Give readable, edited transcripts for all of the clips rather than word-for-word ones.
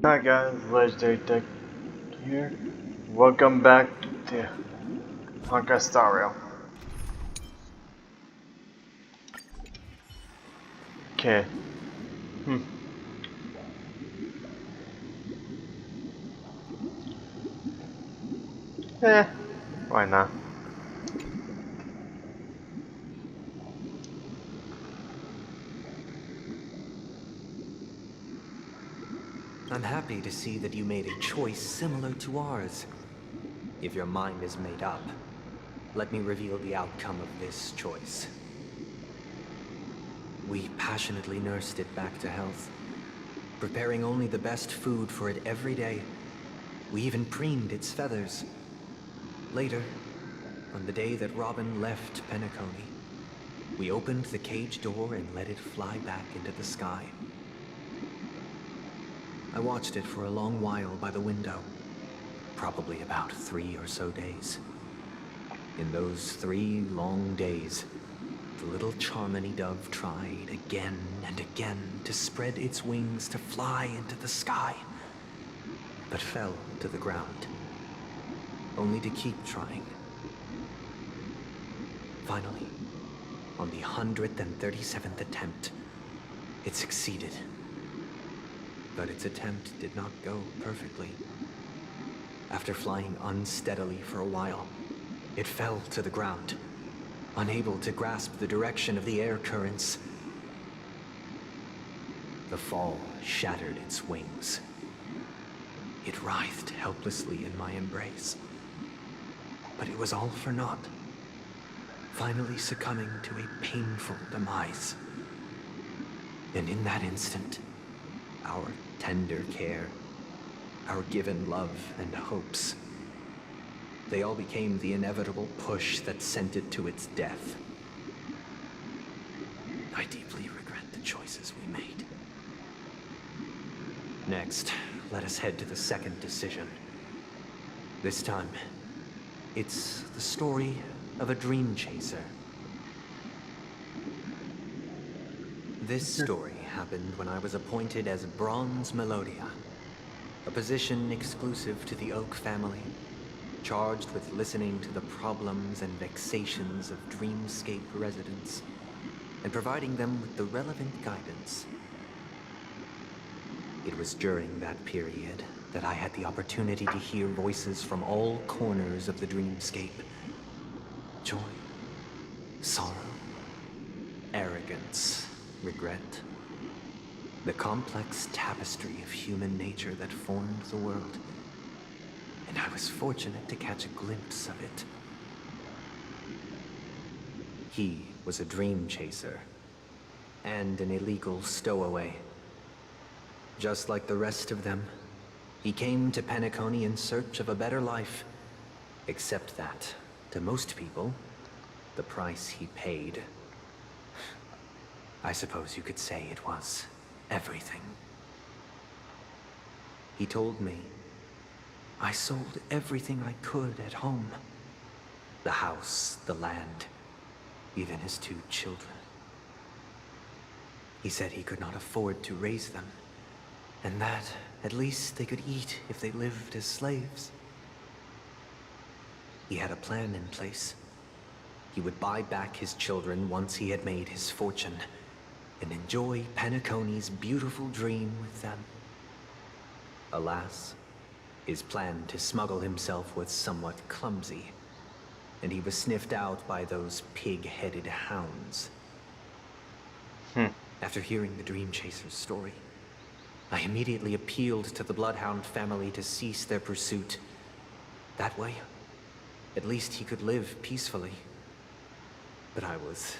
Hi guys, Legendary Tech here. Welcome back to Honkai Star Rail. Okay. Hmm. Eh, why not? I'm happy to see that you made a choice similar to ours. If your mind is made up, let me reveal the outcome of this choice. We passionately nursed it back to health, preparing only the best food for it every day. We even preened its feathers. Later, on the day that Robin left Penacony, we opened the cage door and let it fly back into the sky. I watched it for a long while by the window, probably about 3 or so days. In those 3 long days, the little Charmony dove tried again and again to spread its wings to fly into the sky, but fell to the ground, only to keep trying. Finally, on the 137th attempt, it succeeded. But its attempt did not go perfectly. After flying unsteadily for a while, it fell to the ground, unable to grasp the direction of the air currents. The fall shattered its wings. It writhed helplessly in my embrace. But it was all for naught, finally succumbing to a painful demise. And in that instant, our tender care, our given love and hopes, they all became the inevitable push that sent it to its death. I deeply regret the choices we made. Next, let us head to the second decision. This time, it's the story of a dream chaser. This story happened when I was appointed as Bronze Melodia, a position exclusive to the Oak family, charged with listening to the problems and vexations of dreamscape residents and providing them with the relevant guidance. It was during that period that I had the opportunity to hear voices from all corners of the dreamscape. Joy, sorrow, arrogance, regret. The complex tapestry of human nature that formed the world. And I was fortunate to catch a glimpse of it. He was a dream chaser and an illegal stowaway. Just like the rest of them, he came to Penacony in search of a better life. Except that, to most people, the price he paid, I suppose you could say it was everything. He told me I sold everything I could at home. The house, the land, even his 2 children. He said he could not afford to raise them, and that at least they could eat if they lived as slaves. He had a plan in place. He would buy back his children once he had made his fortune, and enjoy Penacony's beautiful dream with them. Alas, his plan to smuggle himself was somewhat clumsy, and he was sniffed out by those pig-headed hounds. After hearing the Dream Chaser's story, I immediately appealed to the Bloodhound family to cease their pursuit. That way, at least he could live peacefully. But I was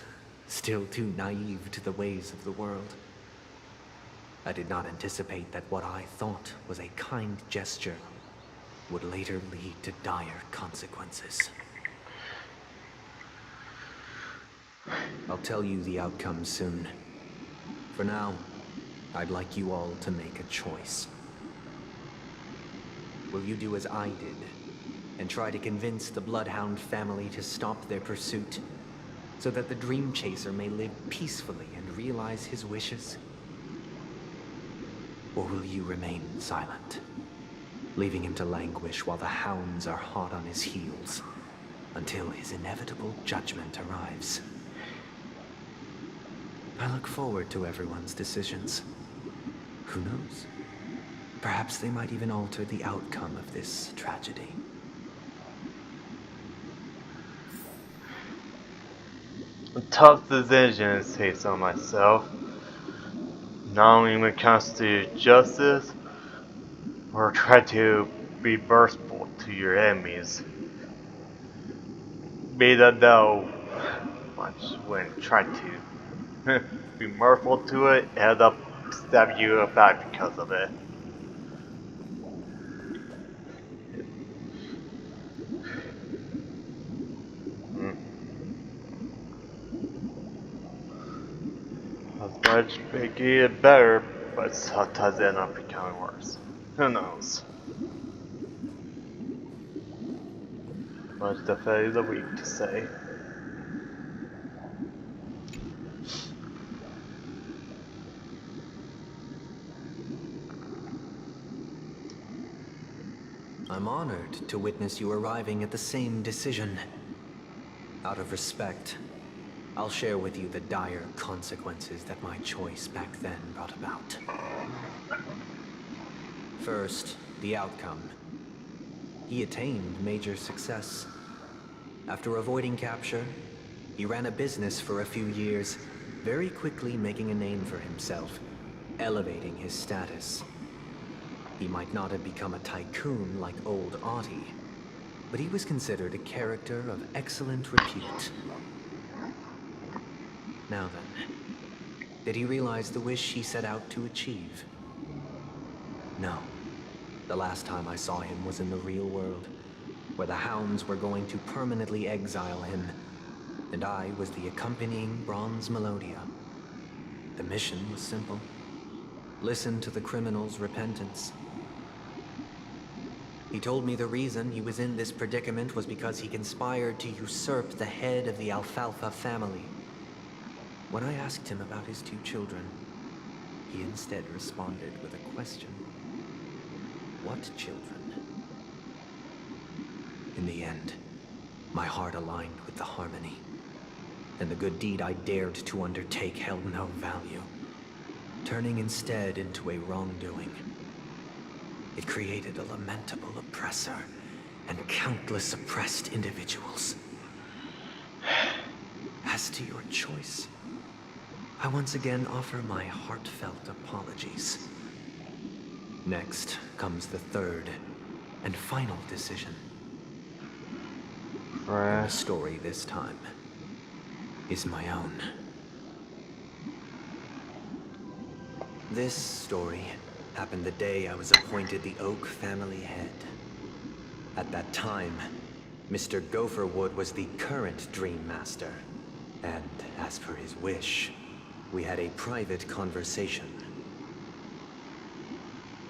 still too naive to the ways of the world. I did not anticipate that what I thought was a kind gesture would later lead to dire consequences. I'll tell you the outcome soon. For now, I'd like you all to make a choice. Will you do as I did, and try to convince the Bloodhound family to stop their pursuit, so that the Dream Chaser may live peacefully and realize his wishes? Or will you remain silent, leaving him to languish while the hounds are hot on his heels until his inevitable judgment arrives? I look forward to everyone's decisions. Who knows? Perhaps they might even alter the outcome of this tragedy. A tough decision to say so myself. Not only when it comes to justice, or try to be merciful to your enemies. Be that though, much when try to be merciful to it, end up stabbing you back because of it. As much making it better, but sometimes it end up becoming worse. Who knows? Much the fate of the week to say. I'm honored to witness you arriving at the same decision. Out of respect, I'll share with you the dire consequences that my choice back then brought about. First, the outcome. He attained major success. After avoiding capture, he ran a business for a few years, very quickly making a name for himself, elevating his status. He might not have become a tycoon like old Audie, but he was considered a character of excellent repute. Now then, did he realize the wish he set out to achieve? No. The last time I saw him was in the real world, where the hounds were going to permanently exile him, and I was the accompanying bronze melodia. The mission was simple. Listen to the criminal's repentance. He told me the reason he was in this predicament was because he conspired to usurp the head of the Alfalfa family. When I asked him about his 2 children, he instead responded with a question. What children? In the end, my heart aligned with the harmony, and the good deed I dared to undertake held no value, turning instead into a wrongdoing. It created a lamentable oppressor and countless oppressed individuals. As to your choice, I once again offer my heartfelt apologies. Next comes the third and final decision. And the story this time is my own. This story happened the day I was appointed the Oak family head. At that time, Mr. Gopherwood was the current Dream Master, and as per his wish, we had a private conversation.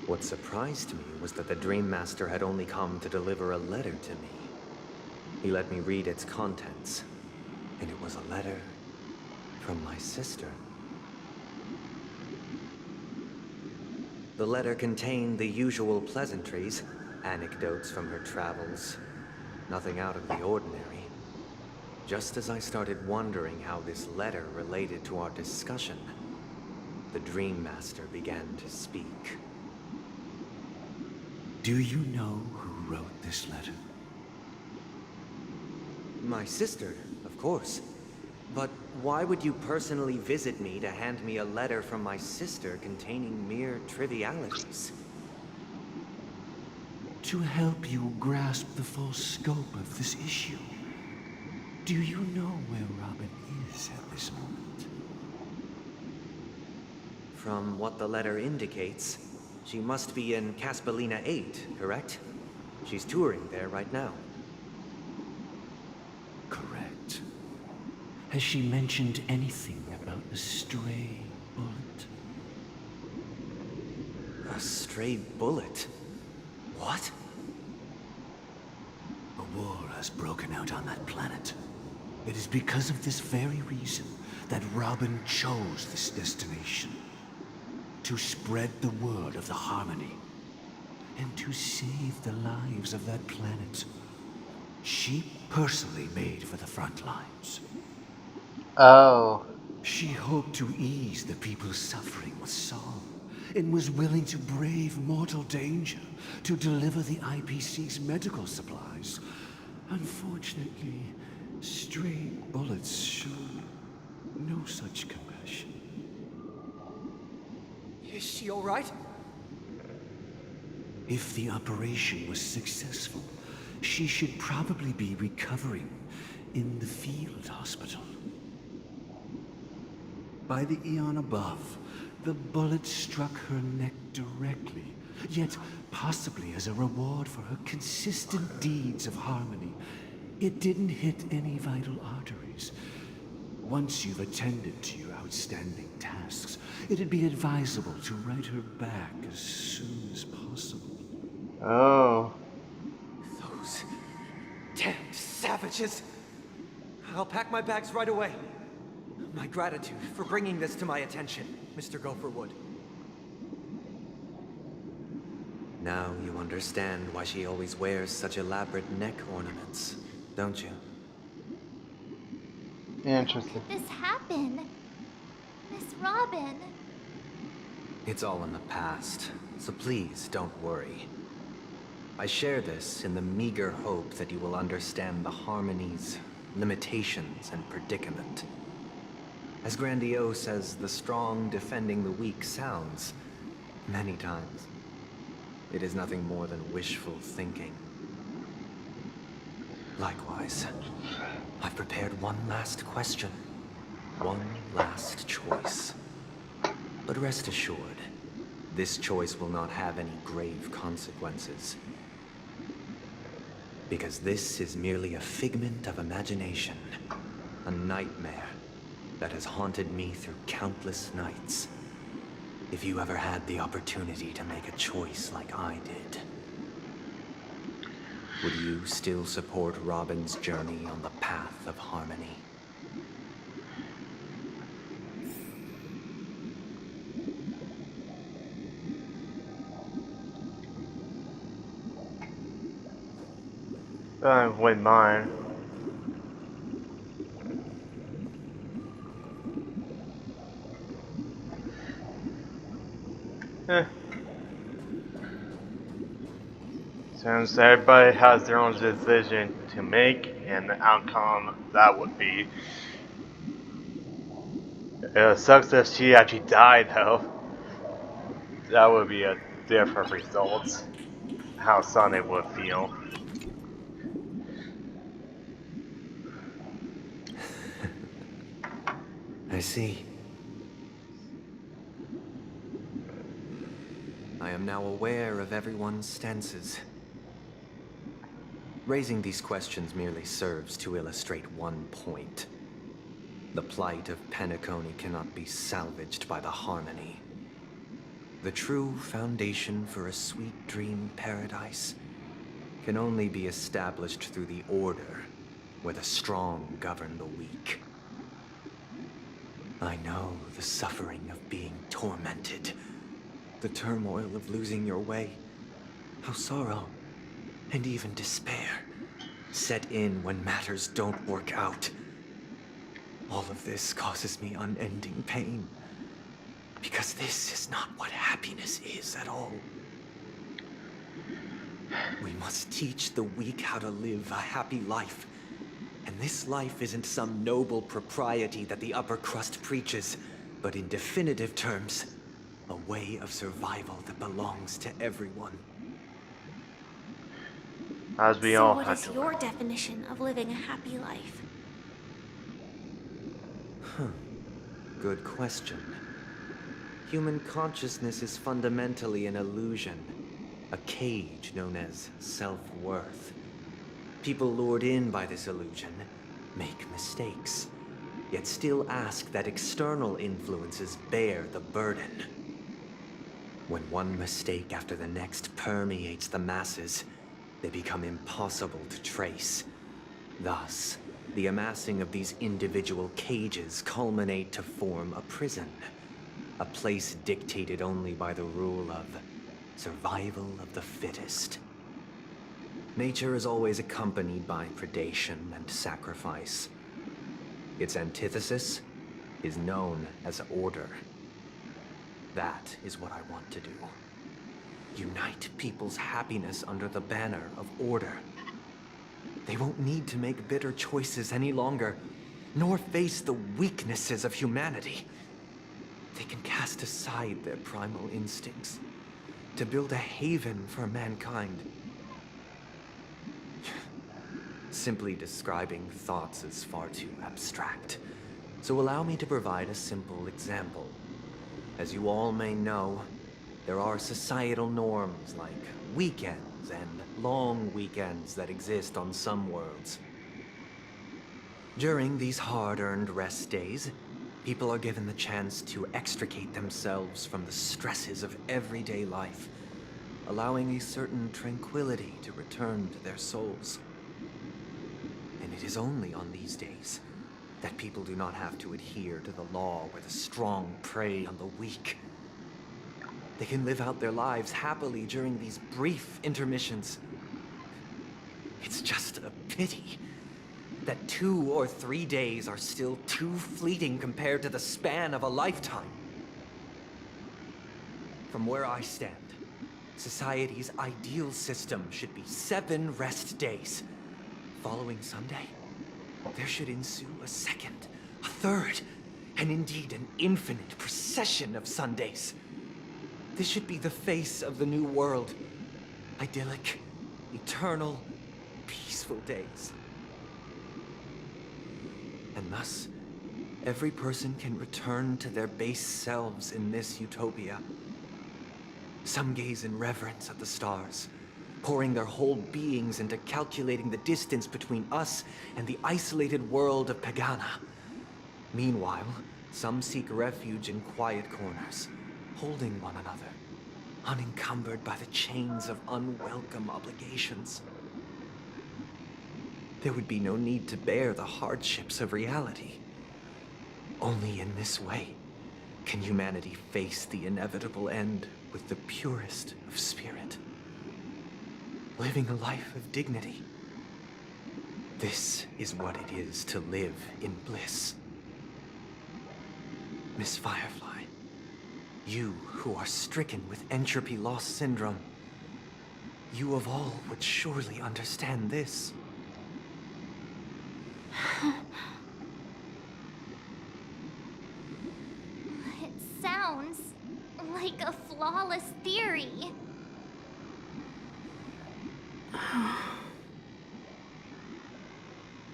What surprised me was that the Dream Master had only come to deliver a letter to me. He let me read its contents, and it was a letter from my sister. The letter contained the usual pleasantries, anecdotes from her travels, nothing out of the ordinary. Just as I started wondering how this letter related to our discussion, the Dream Master began to speak. Do you know who wrote this letter? My sister, of course. But why would you personally visit me to hand me a letter from my sister containing mere trivialities? To help you grasp the full scope of this issue. Do you know where Robin is at this moment? From what the letter indicates, she must be in Caspelina 8, correct? She's touring there right now. Correct. Has she mentioned anything about a stray bullet? A stray bullet? What? A war has broken out on that planet. It is because of this very reason that Robin chose this destination. to spread the word of the harmony and to save the lives of that planet she personally made for the front lines. Oh. She hoped to ease the people's suffering with song and was willing to brave mortal danger to deliver the IPC's medical supplies. Unfortunately, stray bullets showed no such compassion. Is she all right? If the operation was successful, she should probably be recovering in the field hospital. By the eon above, the bullet struck her neck directly, yet possibly as a reward for her consistent deeds of harmony. It didn't hit any vital arteries. Once you've attended to your outstanding tasks, it'd be advisable to write her back as soon as possible. Oh. Those damned savages! I'll pack my bags right away. My gratitude for bringing this to my attention, Mr. Gopherwood. Now you understand why she always wears such elaborate neck ornaments, don't you? Interesting. This happened. Miss Robin. It's all in the past, so please don't worry. I share this in the meager hope that you will understand the harmony's limitations and predicament. As grandiose as the strong defending the weak sounds, many times, it is nothing more than wishful thinking. Likewise, I've prepared one last question, one last choice. But rest assured, this choice will not have any grave consequences. Because this is merely a figment of imagination, a nightmare that has haunted me through countless nights. If you ever had the opportunity to make a choice like I did, would you still support Robin's journey on the path of harmony? I wouldn't mind. Eh. Since everybody has their own decision to make, and the outcome that would be. It sucks if she actually died, though. That would be a different result. How Sonic would feel. I see. I am now aware of everyone's stances. Raising these questions merely serves to illustrate one point. The plight of Penacony cannot be salvaged by the harmony. The true foundation for a sweet dream paradise can only be established through the order where the strong govern the weak. I know the suffering of being tormented, the turmoil of losing your way, how sorrow and even despair set in when matters don't work out. All of this causes me unending pain, because this is not what happiness is at all. We must teach the weak how to live a happy life. And this life isn't some noble propriety that the upper crust preaches, but in definitive terms, a way of survival that belongs to everyone. As we So all what have is to your learn. definition of living a happy life? Good question. Human consciousness is fundamentally an illusion, a cage known as self-worth. People lured in by this illusion make mistakes, yet still ask that external influences bear the burden. When one mistake after the next permeates the masses, they become impossible to trace. Thus, the amassing of these individual cages culminate to form a prison. A place dictated only by the rule of survival of the fittest. Nature is always accompanied by predation and sacrifice. Its antithesis is known as order. That is what I want to do. Unite people's happiness under the banner of order. They won't need to make bitter choices any longer, nor face the weaknesses of humanity. They can cast aside their primal instincts to build a haven for mankind. Simply describing thoughts is far too abstract, so allow me to provide a simple example. As you all may know, there are societal norms like weekends and long weekends that exist on some worlds. During these hard-earned rest days, people are given the chance to extricate themselves from the stresses of everyday life, allowing a certain tranquility to return to their souls. And it is only on these days that people do not have to adhere to the law where the strong prey on the weak. They can live out their lives happily during these brief intermissions. It's just a pity that 2 or 3 days are still too fleeting compared to the span of a lifetime. From where I stand, society's ideal system should be 7 rest days. Following Sunday, there should ensue a second, a third, and indeed an infinite procession of Sundays. This should be the face of the new world. Idyllic, eternal, peaceful days. And thus, every person can return to their base selves in this utopia. Some gaze in reverence at the stars, pouring their whole beings into calculating the distance between us and the isolated world of Pagana. Meanwhile, some seek refuge in quiet corners, holding one another, unencumbered by the chains of unwelcome obligations. There would be no need to bear the hardships of reality. Only in this way can humanity face the inevitable end with the purest of spirit, living a life of dignity. This is what it is to live in bliss. Miss Firefly, you who are stricken with entropy loss syndrome, you of all would surely understand this. It sounds like a flawless theory.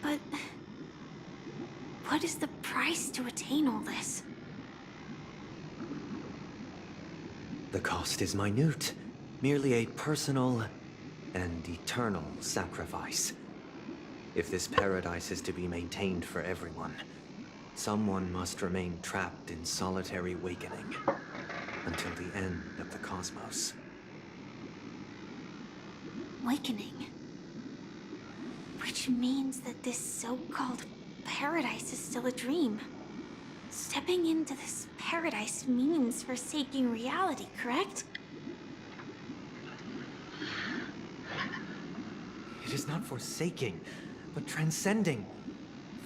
But what is the price to attain all this? The cost is minute, merely a personal and eternal sacrifice. If this paradise is to be maintained for everyone, someone must remain trapped in solitary awakening until the end of the cosmos. Awakening. Which means that this so-called paradise is still a dream. Stepping into this paradise means forsaking reality, correct? It is not forsaking, but transcending.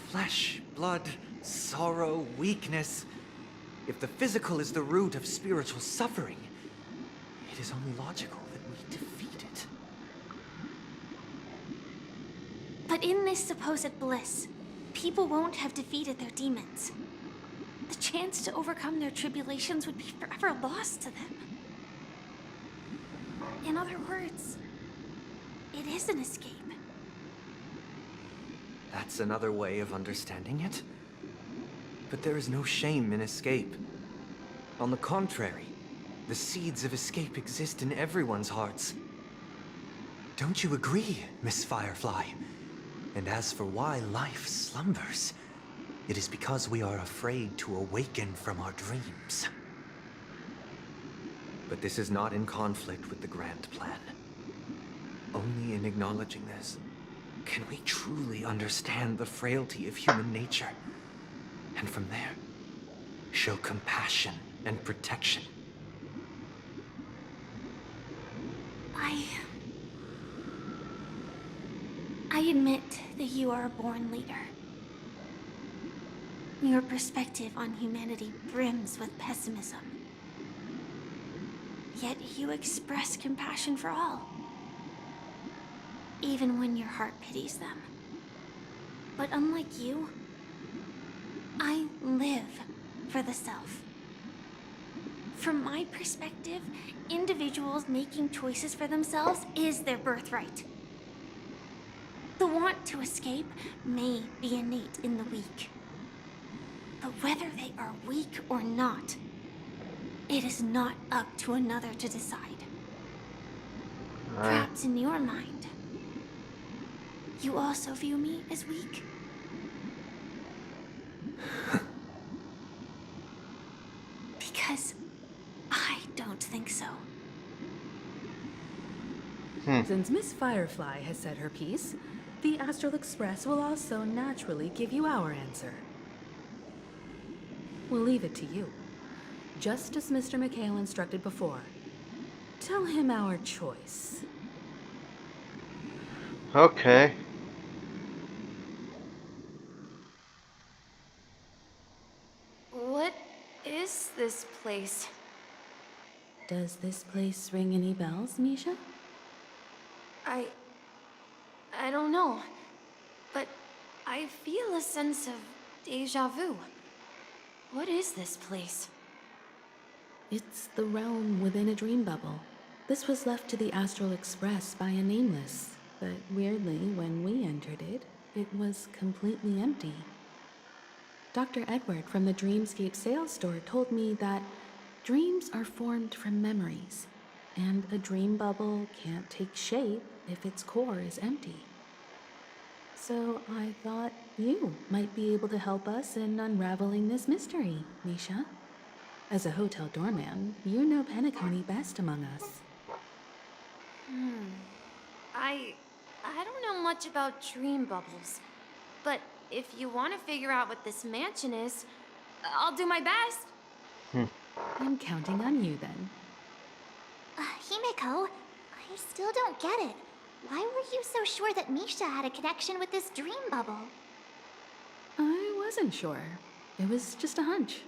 Flesh, blood, sorrow, weakness. If the physical is the root of spiritual suffering, it is only logical that we defeat it. But in this supposed bliss, people won't have defeated their demons. The chance to overcome their tribulations would be forever lost to them. In other words, it is an escape. That's another way of understanding it. But there is no shame in escape. On the contrary, the seeds of escape exist in everyone's hearts. Don't you agree, Miss Firefly? And as for why life slumbers, it is because we are afraid to awaken from our dreams. But this is not in conflict with the grand plan. Only in acknowledging this can we truly understand the frailty of human nature, and from there, show compassion and protection. I admit that you are a born leader. Your perspective on humanity brims with pessimism. Yet you express compassion for all, even when your heart pities them. But unlike you, I live for the self. From my perspective, individuals making choices for themselves is their birthright. The want to escape may be innate in the weak. But whether they are weak or not, it is not up to another to decide. Perhaps in your mind, you also view me as weak? Because I don't think so. Since Miss Firefly has said her piece, the Astral Express will also naturally give you our answer. We'll leave it to you, just as Mr. McHale instructed before. Tell him our choice. Okay. What is this place? Does this place ring any bells, Misha? I don't know, but I feel a sense of deja vu. What is this place? It's the realm within a dream bubble. This was left to the Astral Express by a nameless, but weirdly, when we entered it, it was completely empty. Dr. Edward from the Dreamscape sales store told me that dreams are formed from memories, and a dream bubble can't take shape if its core is empty. So I thought you might be able to help us in unraveling this mystery, Misha. As a hotel doorman, you know Penacony best among us. I don't know much about dream bubbles, but if you want to figure out what this mansion is, I'll do my best. I'm counting on you then. Himeko, I still don't get it. Why were you so sure that Misha had a connection with this dream bubble? I wasn't sure. It was just a hunch.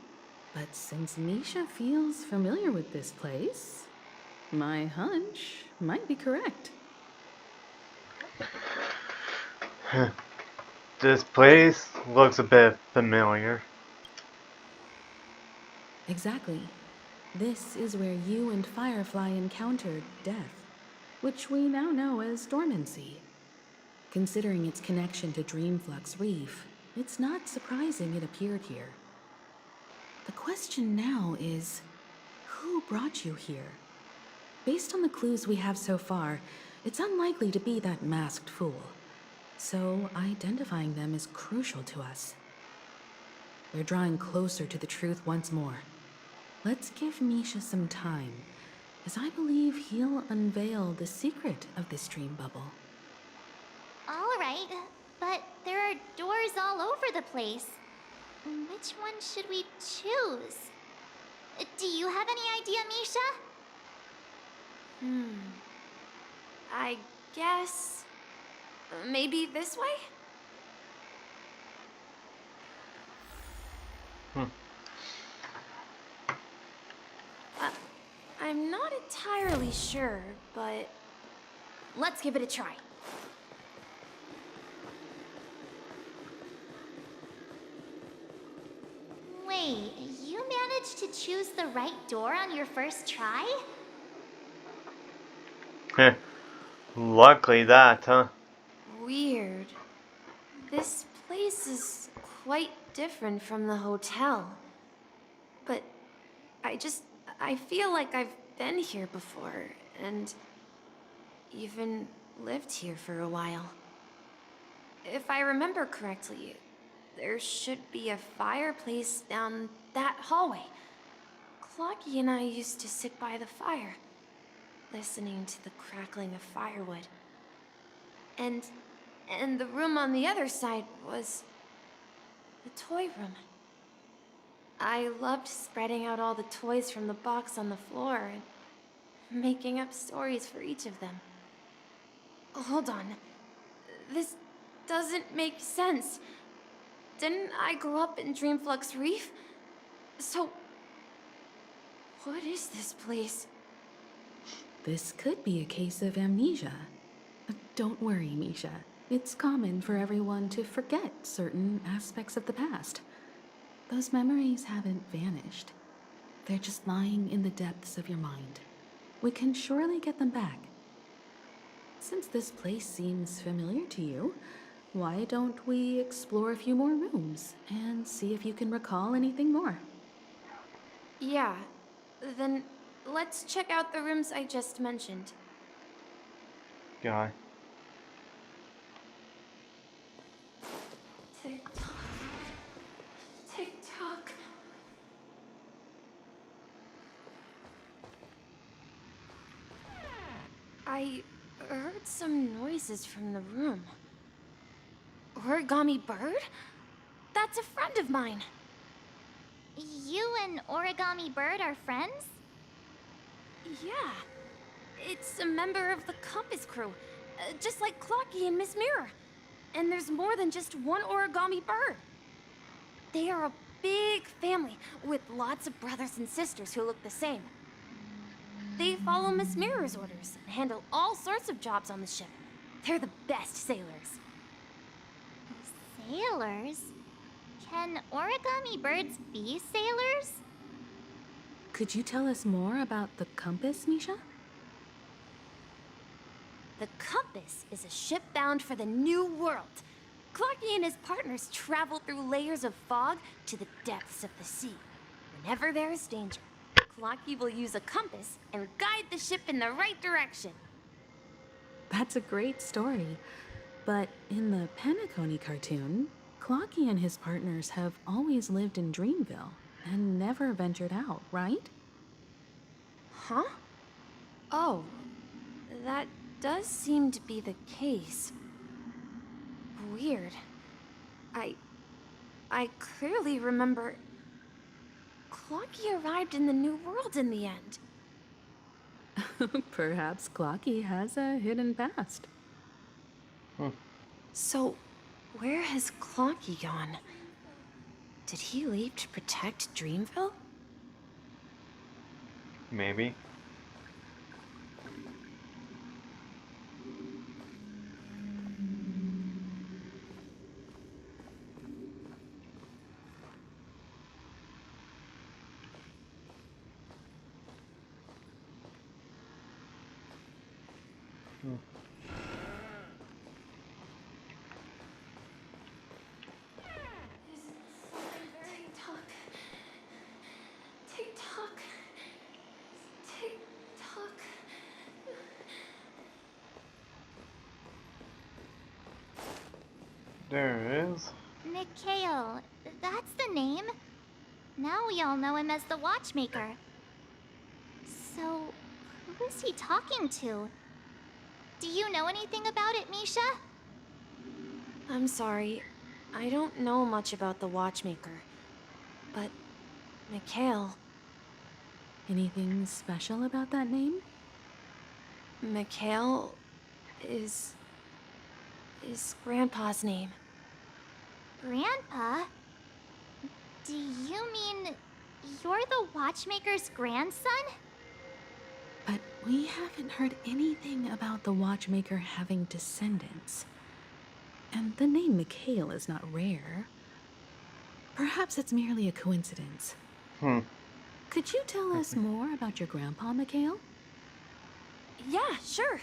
But since Misha feels familiar with this place, my hunch might be correct. This place looks a bit familiar. Exactly. This is where you and Firefly encountered death, which we now know as dormancy. Considering its connection to Dreamflux Reef, it's not surprising it appeared here. The question now is, who brought you here? Based on the clues we have so far, it's unlikely to be that masked fool. So identifying them is crucial to us. We're drawing closer to the truth once more. Let's give Misha some time, as I believe he'll unveil the secret of this dream bubble. All right, but there are doors all over the place. Which one should we choose? Do you have any idea, Misha? I guess... maybe this way? I'm not entirely sure, but let's give it a try. Wait, you managed to choose the right door on your first try? Luckily that, huh? Weird. This place is quite different from the hotel. But I feel like I've been here before, and even lived here for a while. If I remember correctly, there should be a fireplace down that hallway. Clocky and I used to sit by the fire, listening to the crackling of firewood. And the room on the other side was the toy room. I loved spreading out all the toys from the box on the floor and making up stories for each of them. Hold on. This doesn't make sense. Didn't I grow up in Dreamflux Reef? So, what is this place? This could be a case of amnesia. Don't worry, Misha. It's common for everyone to forget certain aspects of the past. Those memories haven't vanished. They're just lying in the depths of your mind. We can surely get them back. Since this place seems familiar to you, why don't we explore a few more rooms and see if you can recall anything more? Yeah, then let's check out the rooms I just mentioned. Guy. Tick-tock. Tick-tock. I heard some noises from the room. Origami Bird? That's a friend of mine. You and Origami Bird are friends? Yeah. It's a member of the Compass crew, just like Clocky and Miss Mirror. And there's more than just one Origami Bird. They are a big family with lots of brothers and sisters who look the same. They follow Miss Mirror's orders and handle all sorts of jobs on the ship. They're the best sailors. Sailors? Can origami birds be sailors? Could you tell us more about the compass, Misha? The Compass is a ship bound for the New World. Clocky and his partners travel through layers of fog to the depths of the sea. Whenever there is danger, Clocky will use a compass and guide the ship in the right direction. That's a great story. But in the Penacony cartoon, Clocky and his partners have always lived in Dreamville and never ventured out, right? Huh? Oh, that does seem to be the case. Weird. I clearly remember Clocky arrived in the New World in the end. Perhaps Clocky has a hidden past. So, where has Clocky gone? Did he leave to protect Dreamville? Maybe. Tick-tock. Tick-tock. Tick-tock. There it is. Mikhail, that's the name. Now we all know him as the Watchmaker. So, who is he talking to? Do you know anything about it, Misha? I'm sorry. I don't know much about the Watchmaker. But, Mikhail... Anything special about that name? Mikhail is Grandpa's name. Grandpa? Do you mean you're the Watchmaker's grandson? But we haven't heard anything about the Watchmaker having descendants. And the name Mikhail is not rare. Perhaps it's merely a coincidence. Could you tell us more about your grandpa, Mikhail? Yeah, sure.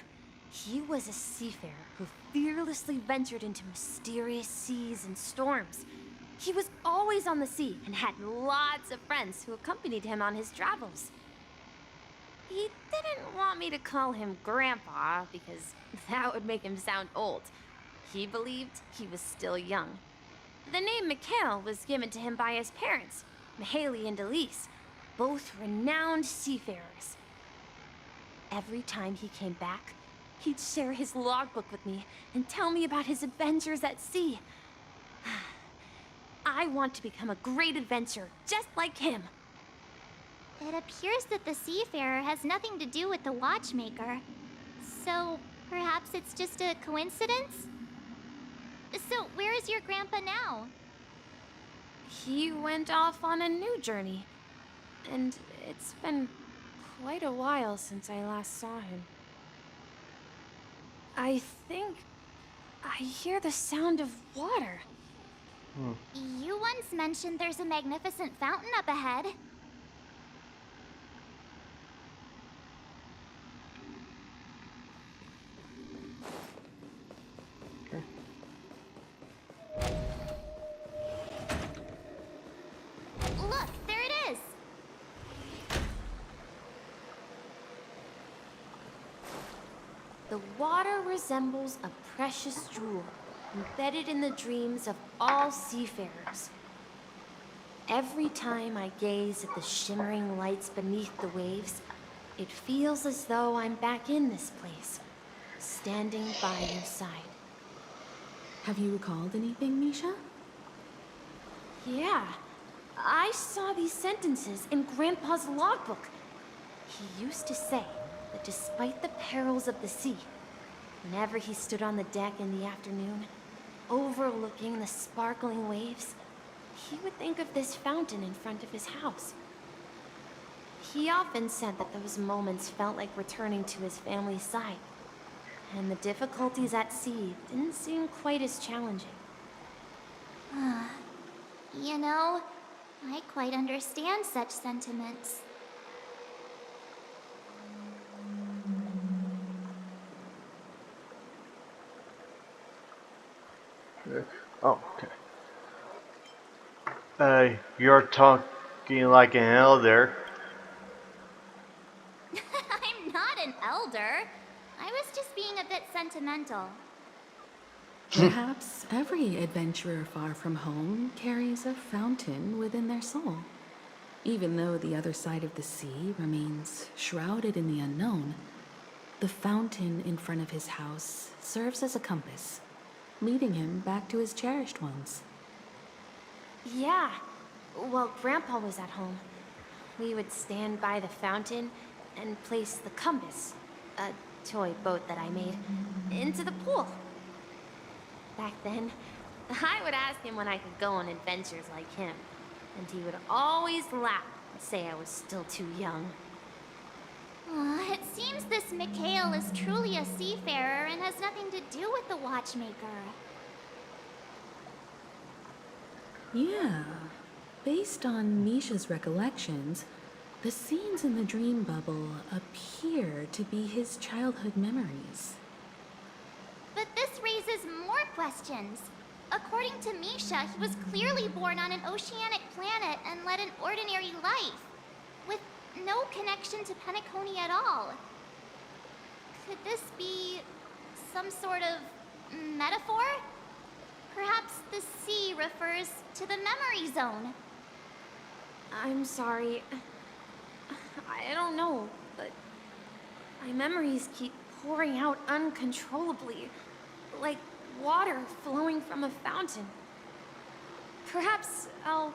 He was a seafarer who fearlessly ventured into mysterious seas and storms. He was always on the sea and had lots of friends who accompanied him on his travels. He didn't want me to call him Grandpa because that would make him sound old. He believed he was still young. The name Mikhail was given to him by his parents, Mihaly and Elise, both renowned seafarers. Every time he came back, he'd share his logbook with me and tell me about his adventures at sea. I want to become a great adventurer, just like him. It appears that the seafarer has nothing to do with the watchmaker. So, perhaps it's just a coincidence? So, where is your grandpa now? He went off on a new journey, and it's been quite a while since I last saw him. I think I hear the sound of water. You once mentioned there's a magnificent fountain up ahead. Look, there it is! The water resembles a precious jewel, embedded in the dreams of all seafarers. Every time I gaze at the shimmering lights beneath the waves, it feels as though I'm back in this place, standing by your side. Have you recalled anything, Misha? Yeah, I saw these sentences in Grandpa's logbook. He used to say that despite the perils of the sea, whenever he stood on the deck in the afternoon, overlooking the sparkling waves, he would think of this fountain in front of his house. He often said that those moments felt like returning to his family's side, and the difficulties at sea didn't seem quite as challenging. You know, I quite understand such sentiments. Oh, okay. You're talking like an elder. I'm not an elder. I was just being a bit sentimental. Perhaps every adventurer far from home carries a fountain within their soul. Even though the other side of the sea remains shrouded in the unknown, the fountain in front of his house serves as a compass, leading him back to his cherished ones. Yeah, while Grandpa was at home, we would stand by the fountain and place the compass, a toy boat that I made, into the pool. Back then, I would ask him when I could go on adventures like him, and he would always laugh and say I was still too young. It seems this Mikhail is truly a seafarer and has nothing to do with the watchmaker. Yeah, based on Misha's recollections, the scenes in the dream bubble appear to be his childhood memories. But this raises more questions. According to Misha, he was clearly born on an oceanic planet and led an ordinary life, with no connection to Penacony at all. Could this be some sort of metaphor? Perhaps the sea refers to the memory zone. I'm sorry. I don't know, but my memories keep pouring out uncontrollably, like water flowing from a fountain. Perhaps I'll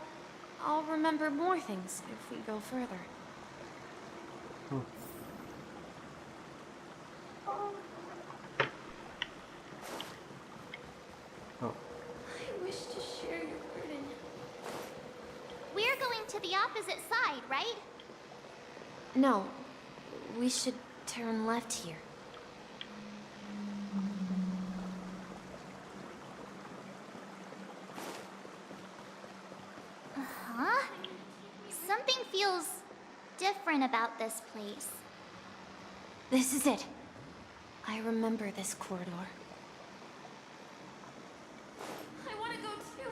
remember more things if we go further. I wish to share your burden. We're going to the opposite side, right? No, we should turn left here. Huh? Something feels different about this place. This is it. I remember this corridor. I want to go too.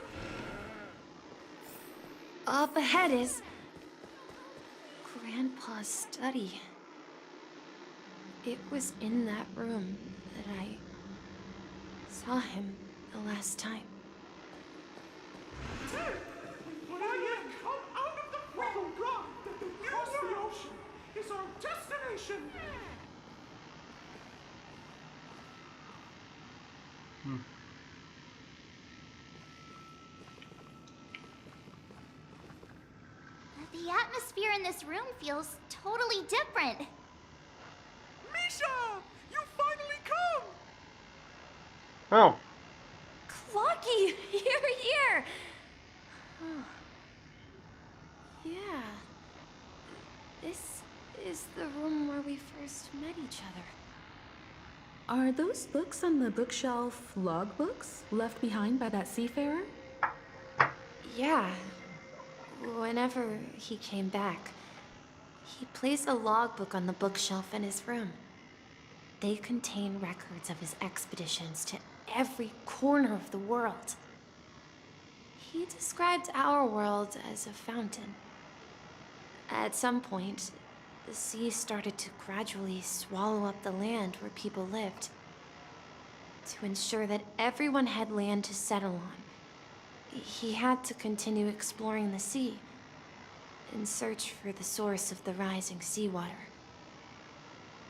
Up ahead is Grandpa's study. It was in that room that I saw him the last time. But I have come out of the bubble drive that the news the ocean is our destination. The atmosphere in this room feels totally different. Misha! You finally come! Oh, Clocky, you're here! Oh. Yeah. This is the room where we first met each other. Are those books on the bookshelf logbooks left behind by that seafarer? Yeah. Whenever he came back, he placed a logbook on the bookshelf in his room. They contain records of his expeditions to every corner of the world. He described our world as a fountain. At some point, the sea started to gradually swallow up the land where people lived. To ensure that everyone had land to settle on, he had to continue exploring the sea in search for the source of the rising seawater.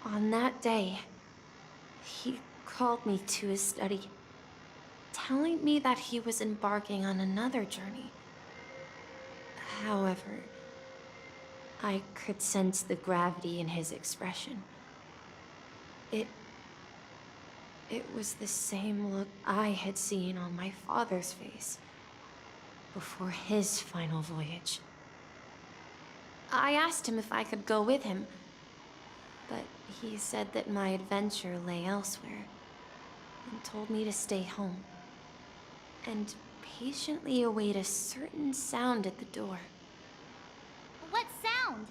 On that day, he called me to his study, telling me that he was embarking on another journey. However, I could sense the gravity in his expression. It was the same look I had seen on my father's face before his final voyage. I asked him if I could go with him, but he said that my adventure lay elsewhere and told me to stay home and patiently await a certain sound at the door. What sound?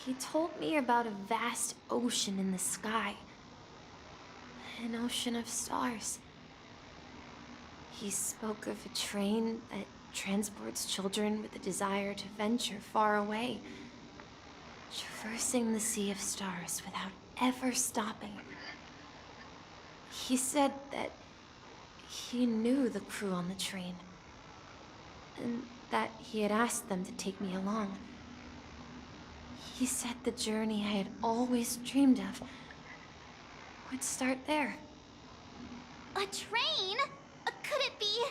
He told me about a vast ocean in the sky. An ocean of stars. He spoke of a train that transports children with a desire to venture far away, traversing the sea of stars without ever stopping. He said that he knew the crew on the train, and that he had asked them to take me along. He said the journey I had always dreamed of would start there. A train? Could it be?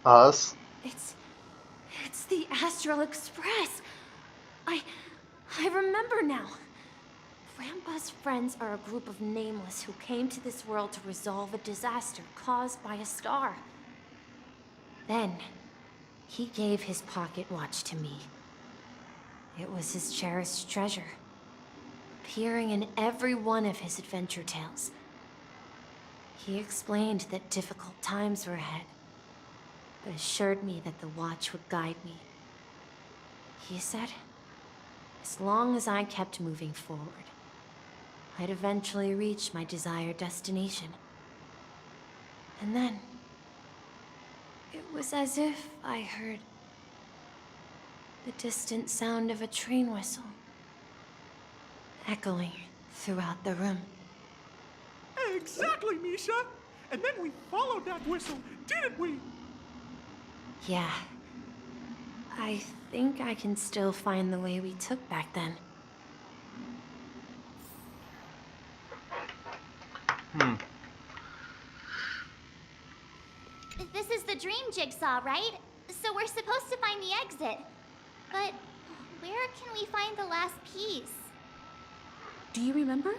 us. It's the Astral Express. I remember now. Grandpa's friends are a group of nameless who came to this world to resolve a disaster caused by a star. Then, he gave his pocket watch to me. It was his cherished treasure, appearing in every one of his adventure tales. He explained that difficult times were ahead, but assured me that the watch would guide me. He said, as long as I kept moving forward, I'd eventually reach my desired destination. And then, it was as if I heard the distant sound of a train whistle, echoing throughout the room. Exactly, Misha! And then we followed that whistle, didn't we? Yeah. I think I can still find the way we took back then. This is the dream jigsaw, right? So we're supposed to find the exit. But where can we find the last piece? Do you remember?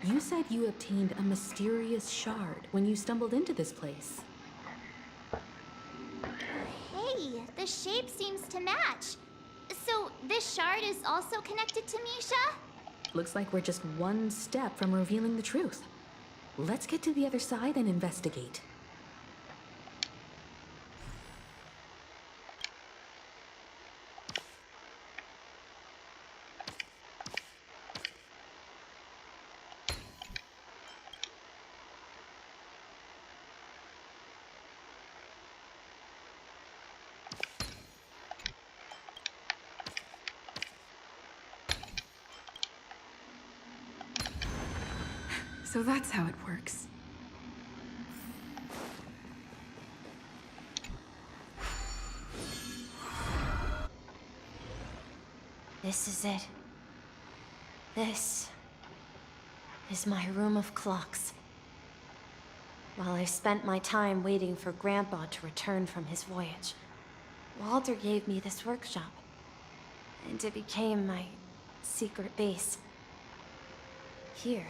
You said you obtained a mysterious shard when you stumbled into this place. Hey, the shape seems to match. So this shard is also connected to Misha? Looks like we're just one step from revealing the truth. Let's get to the other side and investigate. So that's how it works. This is it. This is my room of clocks. While I spent my time waiting for Grandpa to return from his voyage, Walter gave me this workshop. and it became my secret base. Here,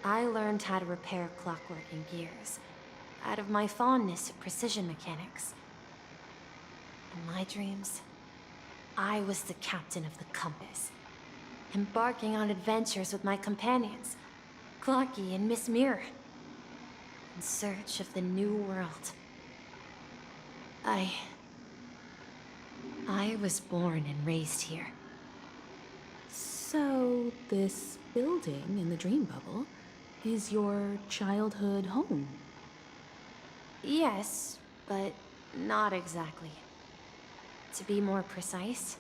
I learned how to repair clockwork and gears out of my fondness of precision mechanics. In my dreams, I was the captain of the compass, embarking on adventures with my companions, Clocky and Miss Mirror, in search of the new world. I was born and raised here. So, this building in the dream bubble is your childhood home? Yes, but not exactly. To be more precise,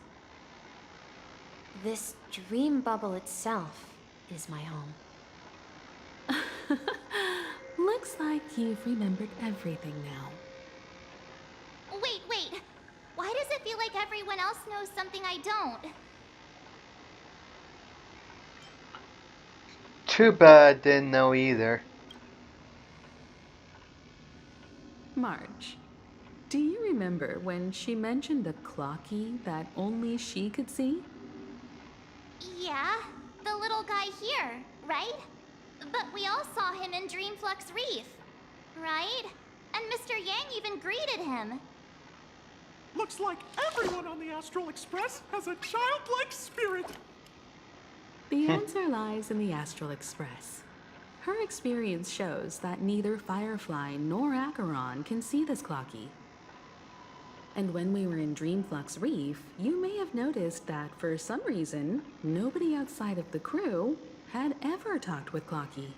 this dream bubble itself is my home. Looks like you've remembered everything now. Wait. Why does it feel like everyone else knows something I don't? Too bad I didn't know either. Marge, do you remember when she mentioned a clocky that only she could see? Yeah, the little guy here, right? But we all saw him in Dreamflux Reef, right? And Mr. Yang even greeted him. Looks like everyone on the Astral Express has a childlike spirit. The answer lies in the Astral Express. Her experience shows that neither Firefly nor Acheron can see this clocky. And when we were in Dreamflux Reef, you may have noticed that for some reason, nobody outside of the crew had ever talked with Clocky.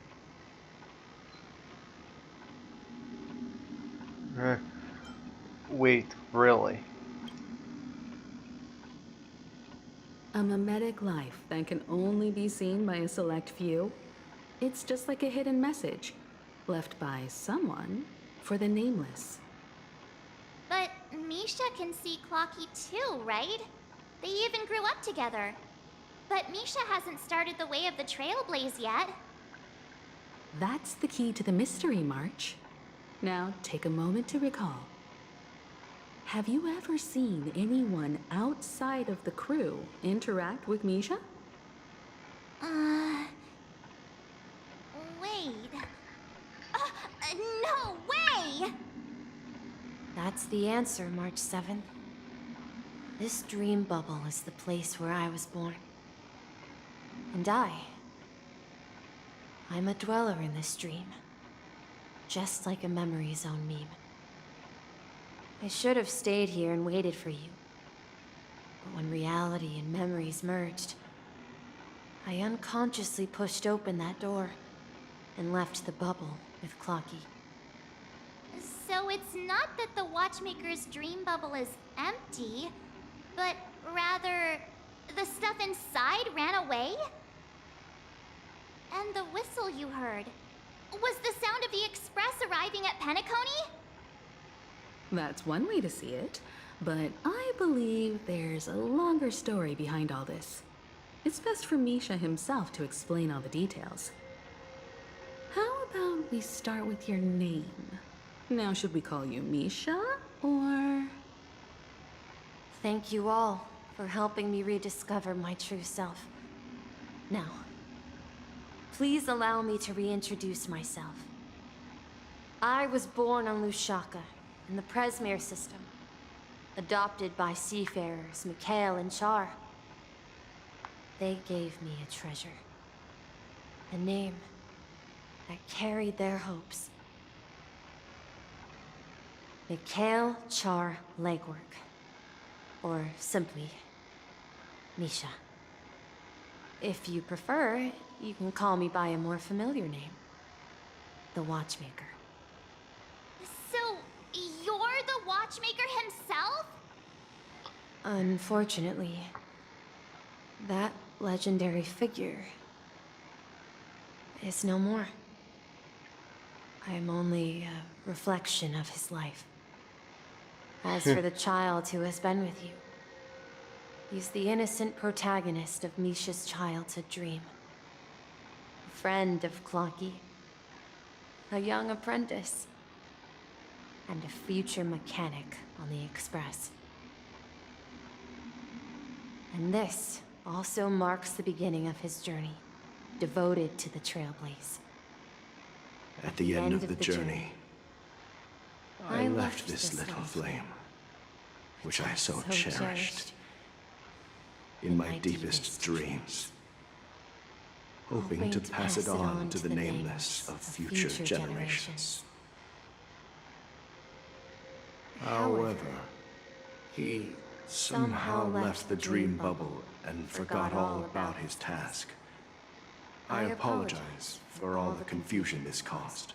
Wait, really? A mimetic life that can only be seen by a select few? It's just like a hidden message, left by someone for the nameless. But Misha can see Clocky too, right? They even grew up together. But Misha hasn't started the way of the Trailblaze yet. That's the key to the mystery, March. Now, take a moment to recall. Have you ever seen anyone outside of the crew interact with Misha? Wait. No way! That's the answer, March 7th. This dream bubble is the place where I was born. And I'm a dweller in this dream. Just like a memory zone meme. I should have stayed here and waited for you. But when reality and memories merged, I unconsciously pushed open that door and left the bubble with Clocky. So it's not that the Watchmaker's dream bubble is empty, but rather the stuff inside ran away? And the whistle you heard was the sound of the Express arriving at Penacony? That's one way to see it, but I believe there's a longer story behind all this. It's best for Misha himself to explain all the details. How about we start with your name? Now, should we call you Misha, or...? Thank you all for helping me rediscover my true self. Now, please allow me to reintroduce myself. I was born on Lushaka, in the Presmere system, adopted by seafarers Mikhail and Char. They gave me a treasure, a name that carried their hopes. Mikhail Char Legwork, or simply, Misha. If you prefer, you can call me by a more familiar name, the Watchmaker. So, you're the Watchmaker himself? Unfortunately, that legendary figure is no more. I am only a reflection of his life. As for the child who has been with you, he's the innocent protagonist of Misha's childhood dream. A friend of Clocky, a young apprentice, and a future mechanic on the Express. And this also marks the beginning of his journey, devoted to the Trailblaze. At the end of the journey, I left this little flame, which I so cherished, in my deepest dreams, hoping to pass it on to the nameless of future generations. However, he somehow left the dream bubble and forgot all about his task. I apologize for all the confusion this caused.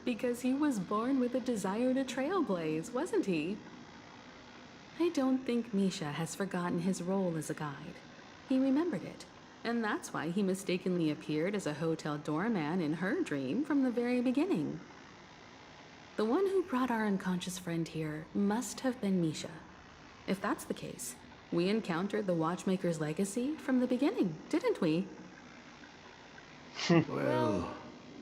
Because he was born with a desire to trailblaze, wasn't he? I don't think Misha has forgotten his role as a guide. He remembered it, and that's why he mistakenly appeared as a hotel doorman in her dream from the very beginning. The one who brought our unconscious friend here must have been Misha. If that's the case, we encountered the Watchmaker's legacy from the beginning, didn't we? Well,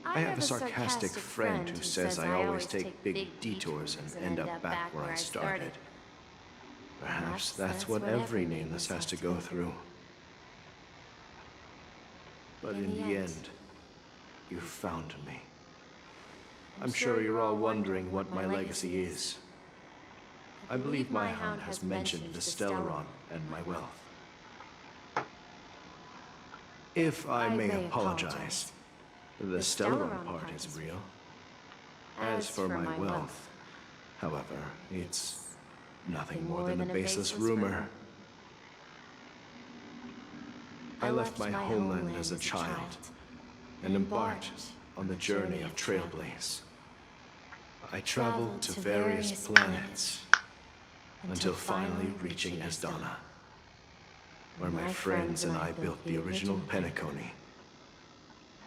I have a sarcastic friend who says I always take big detours and end up back where I started. Perhaps that's what every nameless has to go through. But in the end, you found me. I'm sure you're all wondering what my legacy is. I believe my hound has mentioned the Stellaron and my wealth. If I may apologize, the Stellaron part is real. As for my wealth, however, it's nothing more than a baseless rumor. I left my homeland as a child and embarked on the journey of Trailblaze. I traveled to various planets until finally reaching Asdana, where my friends and I built the original Penacony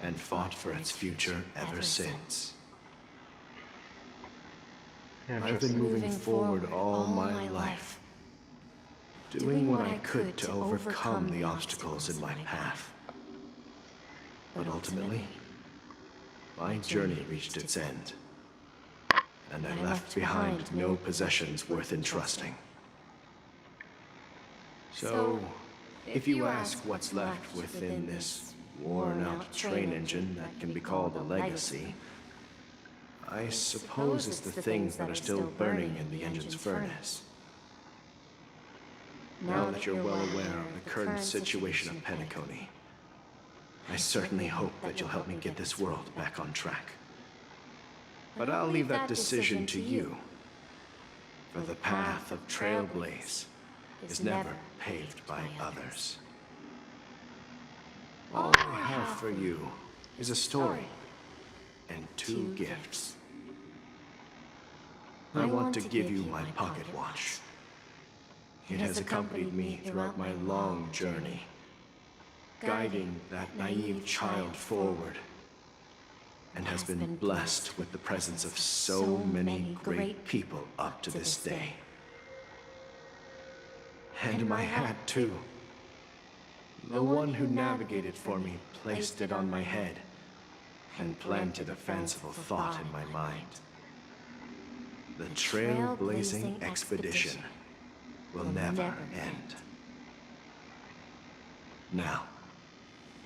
and fought for its future ever since. I've been moving forward all my life, doing what I could to overcome the obstacles in my path. But ultimately, my journey reached its end, and I left behind no possessions worth entrusting. So, if you ask what's left within this worn-out train engine that can be called a legacy, I suppose it's the things that are still burning in the engine's furnace. Now that you're well aware of the current situation of Penacony, I certainly hope that you'll help me get this world back on track. But I'll leave that decision to you, for the path of Trailblaze is never paved by others. All I have for you is a story and 2 gifts. I want to give you my pocket watch. It has accompanied me throughout my long journey, guiding that naive child forward, and has been blessed with the presence of so many great people up to this day. And my hat, too. The one who navigated for me placed it on my head and planted a fanciful thought in my mind. The trailblazing expedition will never end. Now,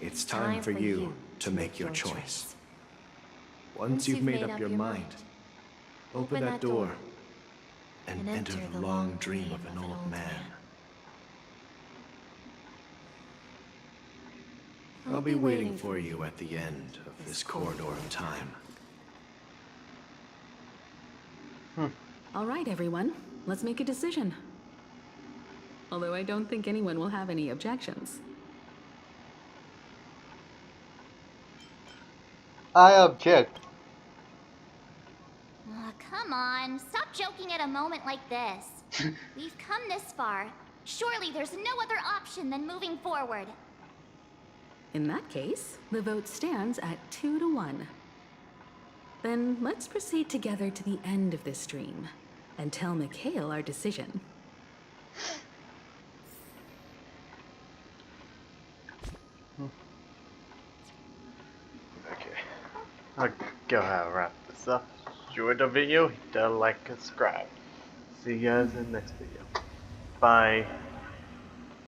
it's time for you to make your choice. Once you've made up your mind, open that door and enter the long dream of an old man. I'll be waiting for you at the end of this corridor of time. All right, everyone. Let's make a decision. Although I don't think anyone will have any objections. I object. Aw, come on. Stop joking at a moment like this. We've come this far. Surely there's no other option than moving forward. In that case, the vote stands at 2-1. Then let's proceed together to the end of this dream and tell Mikhail our decision. Okay. I'll go ahead and wrap this up. Enjoyed the video, hit that like and subscribe. See you guys in the next video. Bye.